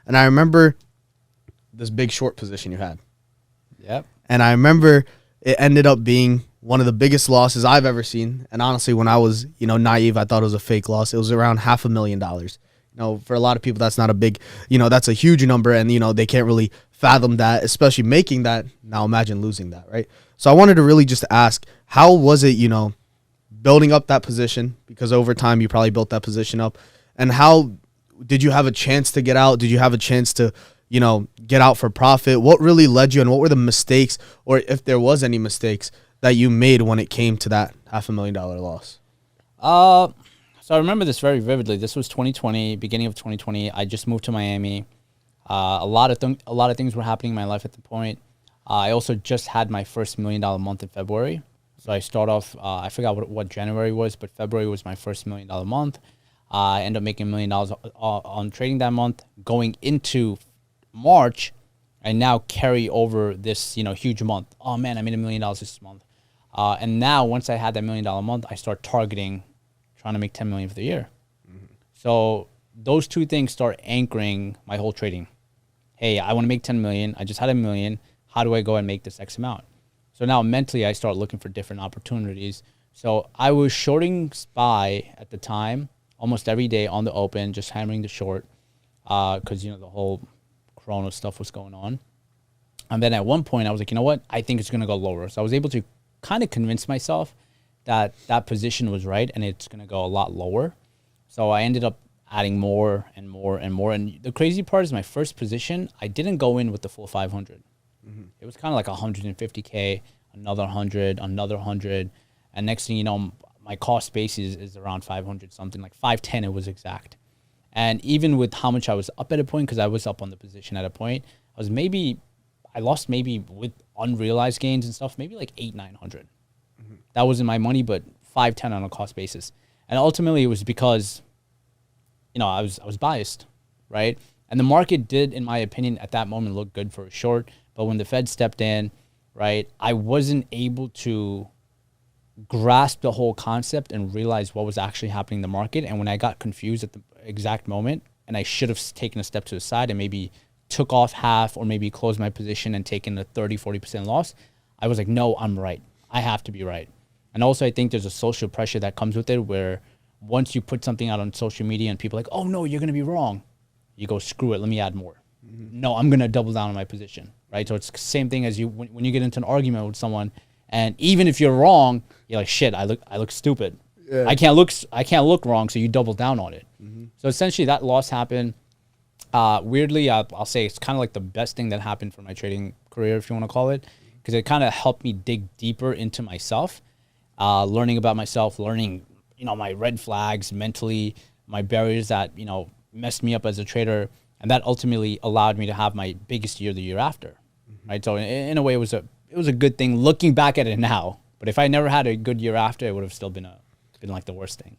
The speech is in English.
And I remember this big short position you had. Yep. And I remember it ended up being one of the biggest losses I've ever seen. And honestly, when I was, naive, I thought it was a fake loss. It was around $500,000. For a lot of people, that's not a big, that's a huge number. And, they can't really fathom that, especially making that. Now imagine losing that, right? So I wanted to really just ask, how was it, building up that position? Because over time, you probably built that position up. And how did you have a chance to get out? Did you have a chance to, get out for profit? What really led you, and what were the mistakes, or if there was any mistakes that you made when it came to that $500,000 loss? So I remember this very vividly. This was 2020, beginning of 2020. I just moved to Miami. A lot of things were happening in my life at the point. I also just had my first $1 million month in February. So I start off, I forgot what January was, but February was my first $1 million month. I ended up making $1 million on trading that month. Going into March, I now carry over this, huge month. Oh man, I made $1 million this month. And now once I had that $1 million month, I start targeting trying to make 10 million for the year. Mm-hmm. So those two things start anchoring my whole trading. Hey, I want to make 10 million. I just had $1 million. How do I go and make this X amount? So now mentally I start looking for different opportunities. So I was shorting SPY at the time, almost every day on the open, just hammering the short, because, the whole Corona stuff was going on. And then at one point I was like, you know what? I think it's going to go lower. So I was able to kind of convince myself that that position was right and it's going to go a lot lower. So I ended up adding more and more and more. And the crazy part is my first position, I didn't go in with the full 500. Mm-hmm. It was kind of like 150K, another 100, another 100. And next thing you know, my cost base is around 500 something, like 510 it was exact. And even with how much I was up at a point, because I was up on the position at a point, I lost maybe with unrealized gains and stuff, maybe like 900. Mm-hmm. That wasn't my money, but 510 on a cost basis. And ultimately it was because, I was biased, right? And the market did, in my opinion, at that moment look good for a short. But when the Fed stepped in, right, I wasn't able to grasp the whole concept and realize what was actually happening in the market. And when I got confused at the exact moment, and I should have taken a step to the side and maybe took off half or maybe closed my position and taken a 30-40% loss, I was like, no, I'm right. I have to be right. And also I think there's a social pressure that comes with it, where once you put something out on social media and people are like, oh no, you're going to be wrong, you go, screw it, let me add more. Mm-hmm. No, I'm going to double down on my position, right? So it's the same thing as when you get into an argument with someone, and even if you're wrong, you're like, shit, I look stupid. Yeah. I can't look wrong, so you double down on it. Mm-hmm. So essentially that loss happened. Weirdly, I'll say it's kind of like the best thing that happened for my trading career, if you want to call it, because it kind of helped me dig deeper into myself, learning about myself, learning, my red flags mentally, my barriers that, messed me up as a trader. And that ultimately allowed me to have my biggest year the year after, mm-hmm. right? So in a way, it was a good thing looking back at it now. But if I never had a good year after, it would have still been like the worst thing.